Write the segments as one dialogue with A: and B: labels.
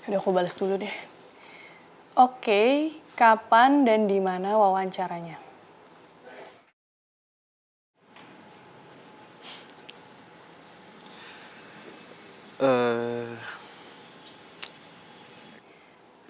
A: Udah aku balas dulu deh. Oke, kapan dan di mana wawancaranya?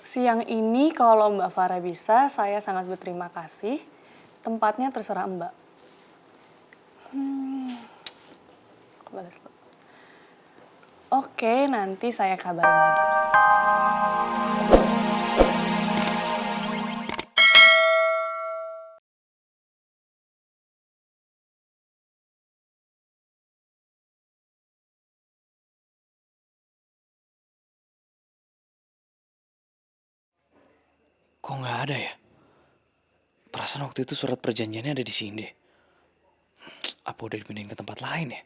A: Siang ini kalau Mbak Farah bisa, saya sangat berterima kasih. Tempatnya terserah Mbak. Aku balas dulu. Oke, nanti saya kabarin lagi.
B: Kok nggak ada ya? Perasaan waktu itu surat perjanjiannya ada di sini deh. Apa udah dipindahin ke tempat lain ya?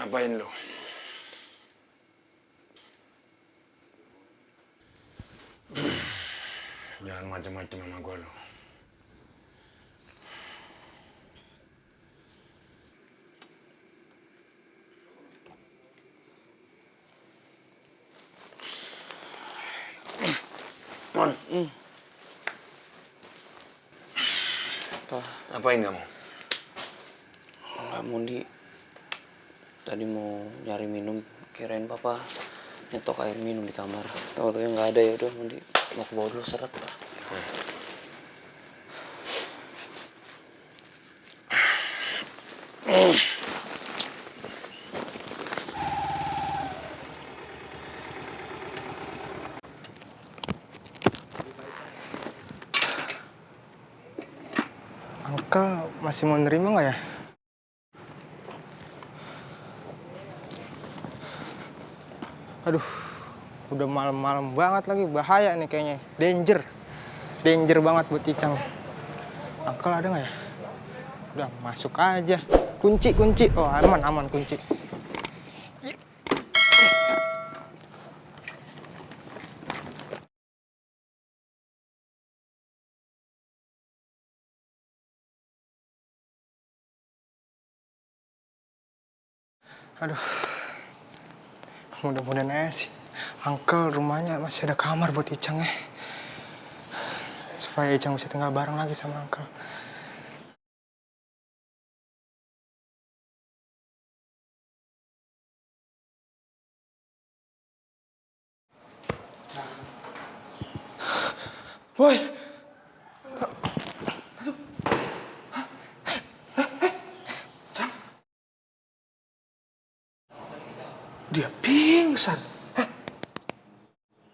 C: Ngapain lu? Jangan macam-macam sama gue lu. Mon.
B: Apa?
C: Ngapain kamu?
B: Enggak, Mondi. Tadi mau nyari minum, kirain papa nyetok air minum di kamar. Tahu-tahu nggak ada, ya udah Mondi mau ke bawah dulu seret, Pak.
D: Uncle masih mau nerima nggak ya? Aduh, udah malam-malam banget lagi, bahaya nih kayaknya. Danger banget buat Icang. Uncle ada nggak ya? Udah masuk aja. Kunci. Oh, aman kunci. Aduh, mudah-mudahan aja sih Uncle rumahnya masih ada kamar buat Icang ya. Supaya Icang bisa tinggal bareng lagi sama Uncle. Boy!
C: Dia pingsan. Hah?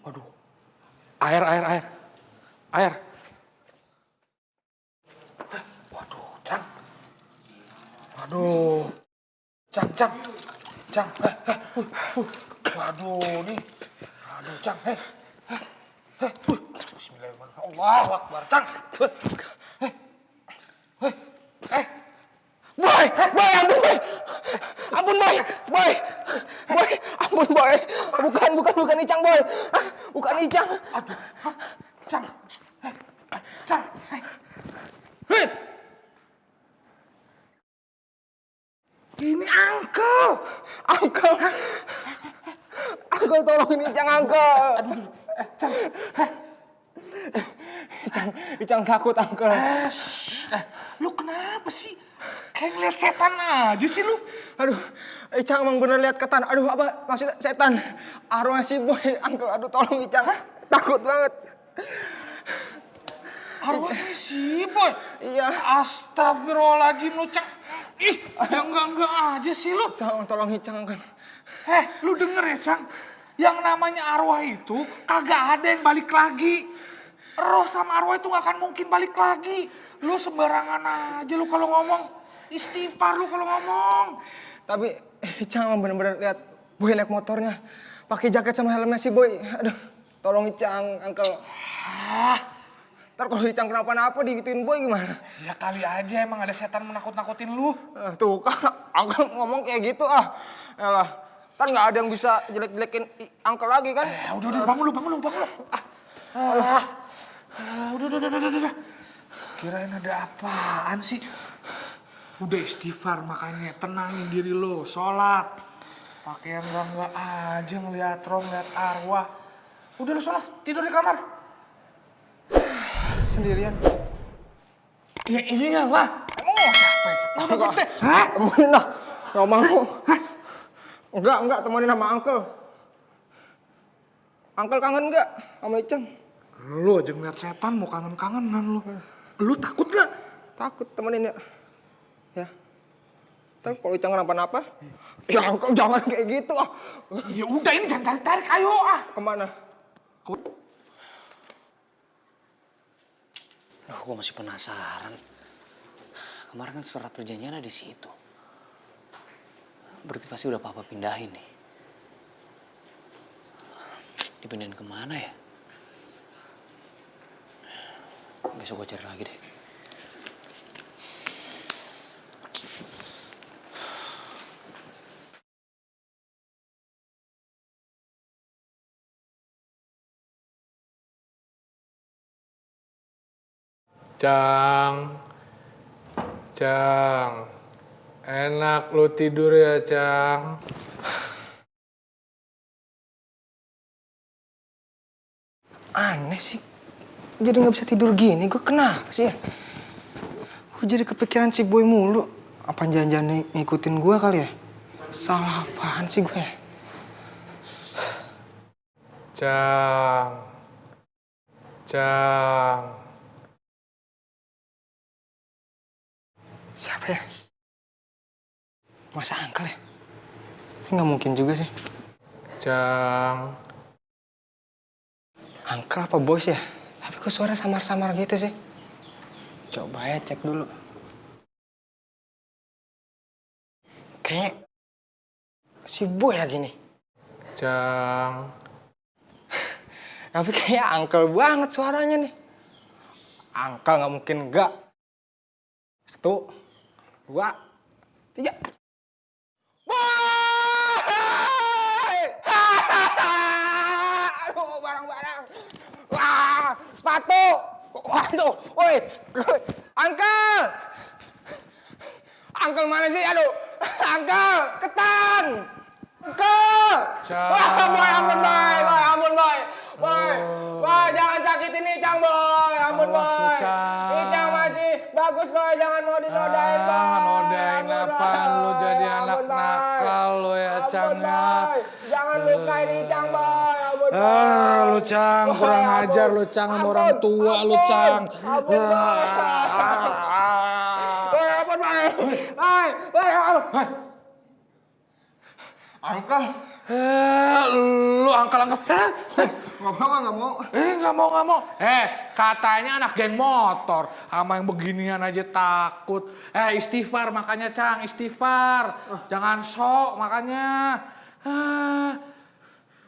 C: Waduh. Air. Hah? Waduh, Cang. Waduh. Cang. Waduh, nih. Aduh, Cang. Bismillahirrahmanirrahim. Allahu Akbar, Cang.
D: Boy, ampun boy, ampun boy, bukan Icang boy, bukan Icang.
C: Aduh, Cang. Cang. Hei. Ini
D: Uncle tolongin Icang, Uncle.
C: Aduh, Cang.
D: Icang takut, Uncle.
C: Lu kenapa sih? Kayak ngeliat setan aja sih lu.
D: Aduh, Icang emang bener lihat ketan. Aduh, apa maksudnya setan? Arwah si boy, Uncle. Aduh, tolong Icang. Takut banget.
C: Arwahnya si Boy.
D: Iya.
C: Astagfirullahaladzim lu, Cang. Ih, enggak aja sih lu.
D: Tolong Icang, Uncle.
C: Lu denger ya, Cang. Yang namanya arwah itu kagak ada yang balik lagi. Roh sama arwah itu gak akan mungkin balik lagi. Lu sembarangan aja lu kalau ngomong. Istighfar lu kalau ngomong.
D: Tapi Icang emang bener-bener lihat boy naik motornya. Pakai jaket sama helmnya si boy. Aduh, tolong Icang, Uncle. Ntar kalau Icang kenapa-napa digituin boy gimana?
C: Ya kali aja emang ada setan menakut-nakutin lu.
D: Tuh kan, Uncle ngomong kayak gitu Yalah, ntar nggak ada yang bisa jelek-jelekin Uncle lagi kan?
C: Udah, bangun lu. Udah. Kirain ada apaan sih? Udah istighfar makanya, tenangin diri lo, sholat. Pakai yang enggak aja ngeliat roh, ngeliat arwah. Udah lo sholat, tidur di kamar.
D: Sendirian.
C: Ya iyalah, emang mau siapa? Udah gede. Hah?
D: Temenin lah. Gak mau. Enggak, temenin sama Uncle. Uncle kangen nggak sama Icang?
C: Lo aja ngeliat setan mau kangen-kangenan lo. Lo takut gak?
D: Takut temenin ya. Ya. Ntar kalau Icang kenapa-napa, ya Uncle jangan kayak gitu ah.
C: Ya udah ini jangan tarik-tarik, ayo ah.
D: Kemana?
B: Gue masih penasaran. Kemarin kan surat perjanjian ada di situ. Berarti pasti udah papa pindahin nih. Dipindahin kemana ya? Besok gue cari lagi deh.
C: Cang, enak lo tidur ya, Cang.
D: Aneh sih. Jadi nggak bisa tidur gini, gue kenapa sih ya? Gue jadi kepikiran si Boy mulu. Apa jangan-jangan ngikutin gue kali ya? Salah apaan sih gue ya?
C: Cang.
D: Siapa ya? Masa Uncle ya? Nggak mungkin juga sih.
C: Cang.
D: Uncle apa bos ya? Tapi kok suara samar-samar gitu sih? Coba ya cek dulu. Kayak si Boy lagi nih.
C: Cang.
D: Tapi kayak Uncle banget suaranya nih. Uncle nggak mungkin enggak. 1, 2, 3. Boy! Aduh, barang-barang. Wah, sepatu. Waduh, woi. Uncle! Uncle mana sih? Aduh. Uncle, ketan. Uncle! Wah, Boy, ampun, Boy. Boy, ampun, Boy. Boy, Boy, jangan sakitin Icang, Boy. Ampun, Boy. Icang masih bagus, Boy. Jangan mau dinodain, Boy.
C: Nodain
D: Ampun,
C: apa
D: Boy.
C: lu jadi
D: Ampun,
C: anak
D: Boy.
C: nakal lo ya,
D: Ampun,
C: Cang ya.
D: Boy. Jangan lukain Icang, Boy. Ampun, Boy.
C: Lu Cang, kurang
D: Boy,
C: ajar
D: ampun.
C: lu Cang sama
D: Ampun,
C: orang tua lu
D: ampun.
C: Cang.
D: Ampun, Boy. Boy, ampun, Boy. Boy, Boy, ampun. Uncle.
C: Lu angkel-angkel.
D: Nggak mau.
C: Nggak mau. Katanya anak geng motor. Sama yang beginian aja takut. Istighfar makanya, Cang. Istighfar. Jangan sok makanya.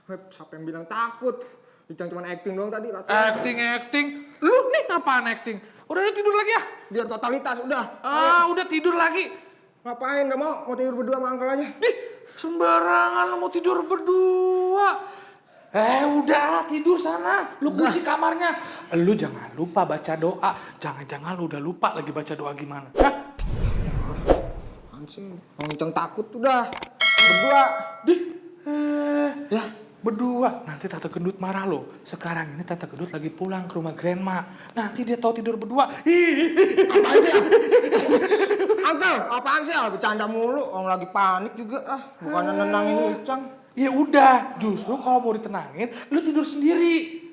D: Siapa yang bilang takut? Icang cuma acting doang tadi.
C: Acting. Lu nih apaan acting? Udah tidur lagi ya?
D: Biar totalitas, udah.
C: Udah tidur lagi.
D: Ngapain? Nggak mau? Mau tidur berdua sama Uncle aja.
C: Sembarangan lu mau tidur berdua. Udah tidur sana. Lu kunci kamarnya. Lu jangan lupa baca doa. Jangan-jangan lu udah lupa lagi baca doa gimana. Hah?
D: Apaan sih? Bang Icang takut udah. Berdua.
C: Ya, berdua. Nanti Tante Gendut marah lo. Sekarang ini Tante Gendut lagi pulang ke rumah grandma. Nanti dia tahu tidur berdua.
D: Apaan sih? Uncle, apaan sih? Bercanda mulu. Orang lagi panik juga. Bukan nenangin Icang.
C: Ya udah, justru kalau mau ditenangin, lu tidur sendiri.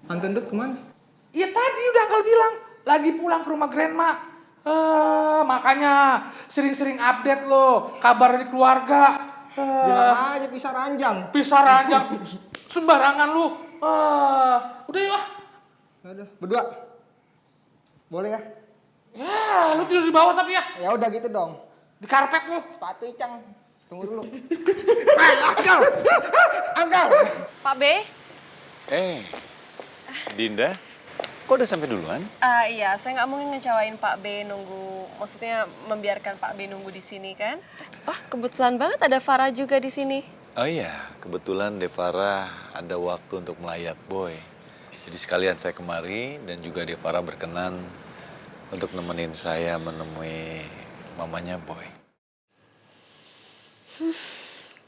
D: Tante Gendut kemana?
C: Ya tadi udah Uncle bilang, lagi pulang ke rumah grandma. Makanya sering-sering update lo, kabar dari keluarga.
D: Bilang aja pisah ranjang.
C: Pisah ranjang, sembarangan lu. Udah yuk.
D: Udah, berdua. Boleh ya?
C: Ya, lu tidur di bawah tapi ya.
D: Ya udah gitu dong.
C: Di karpet lu.
D: Sepatu Icang. Tunggu dulu.
C: Uncle.
E: Pak B?
F: Dinda, kok udah sampai duluan?
E: Iya, saya nggak mungkin ngecewain Pak B nunggu, maksudnya membiarkan Pak B nunggu di sini kan? Wah, kebetulan banget ada Farah juga di sini.
F: Oh iya, kebetulan Devara ada waktu untuk melayat Boy. Jadi sekalian saya kemari dan juga Devara berkenan untuk nemenin saya menemui mamanya Boy.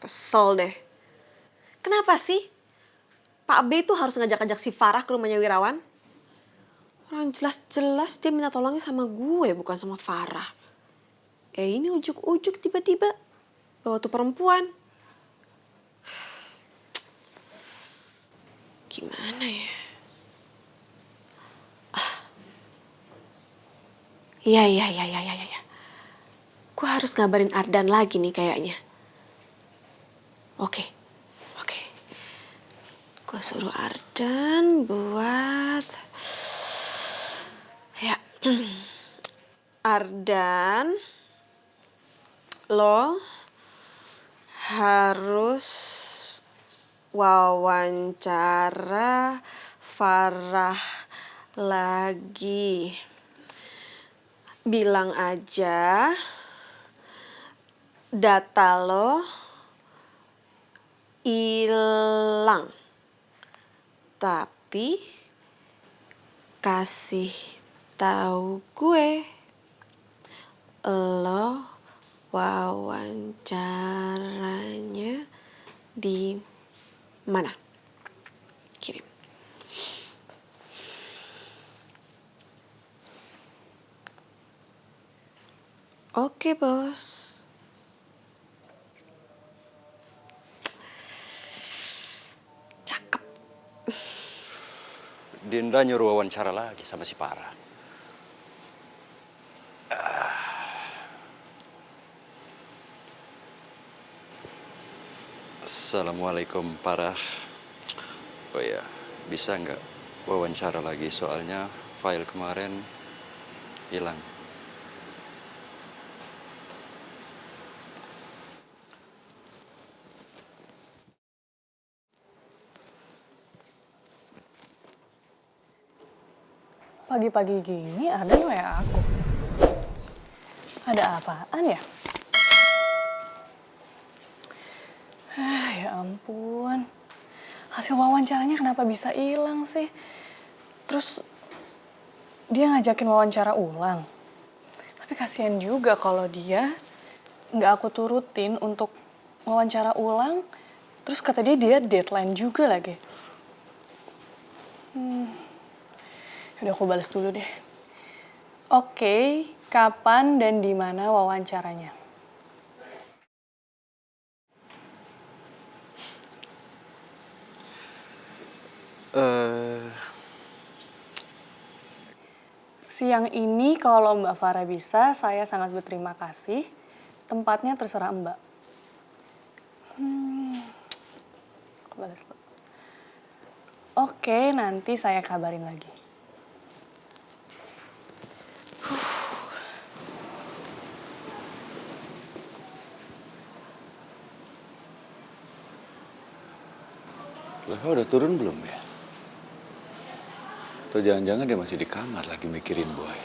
E: Kesel deh. Kenapa sih Pak B tuh harus ngajak-ngajak si Farah ke rumahnya Wirawan? Orang jelas-jelas dia minta tolongnya sama gue, bukan sama Farah. Ini ujuk-ujuk tiba-tiba bawa tuh perempuan. Gimana ya? Iya. Gue harus ngabarin Ardan lagi nih kayaknya. Oke. Gue suruh Ardan buat... Ya. Ardan, lo harus wawancara Farah lagi. Bilang aja data lo hilang. Tapi kasih tahu gue lo wawancaranya di mana. Kirim. Oke, bos. Cakep.
G: Dinda nyuruh wawancara lagi sama si Farah. Assalamualaikum Farah. Oh ya, bisa nggak wawancara lagi soalnya file kemarin hilang.
A: Pagi-pagi gini ada WA aku. Ada apaan ya? Ya ampun. Hasil wawancaranya kenapa bisa hilang sih? Terus dia ngajakin wawancara ulang. Tapi kasihan juga kalau dia nggak aku turutin untuk wawancara ulang. Terus kata dia deadline juga lagi. Udah aku balas dulu deh. Oke, kapan dan di mana wawancaranya? Siang ini kalau Mbak Farah bisa, saya sangat berterima kasih. Tempatnya terserah Mbak. Aku balas dulu. Oke, nanti saya kabarin lagi.
F: Reva udah turun belum ya? Atau jangan-jangan dia masih di kamar lagi mikirin Boy.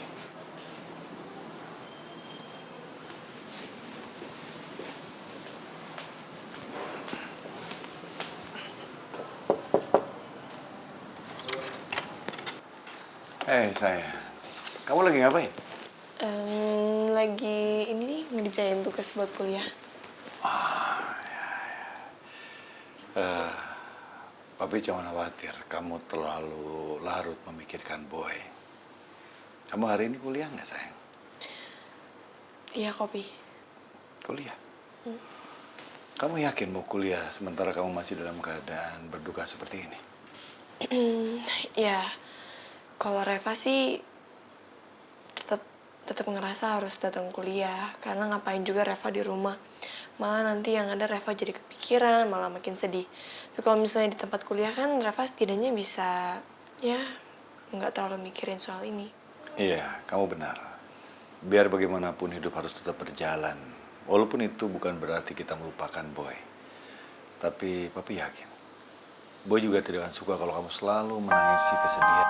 F: Sayang. Kamu lagi ngapain?
E: Lagi ini nih ngerjain tugas buat kuliah.
F: Papi cuma khawatir kamu terlalu larut memikirkan Boy. Kamu hari ini kuliah nggak, sayang?
E: Iya, Kopi.
F: Kuliah? Kamu yakin mau kuliah sementara kamu masih dalam keadaan berduka seperti ini?
E: Ya, kalau Reva sih tetap ngerasa harus datang kuliah. Karena ngapain juga Reva di rumah. Malah nanti yang ada Reva jadi kepikiran, malah makin sedih. Tapi kalau misalnya di tempat kuliah kan Reva setidaknya bisa, ya nggak terlalu mikirin soal ini.
F: Iya, kamu benar. Biar bagaimanapun hidup harus tetap berjalan. Walaupun itu bukan berarti kita melupakan Boy. Tapi Papi yakin, Boy juga tidak akan suka kalau kamu selalu menangisi kesedihan.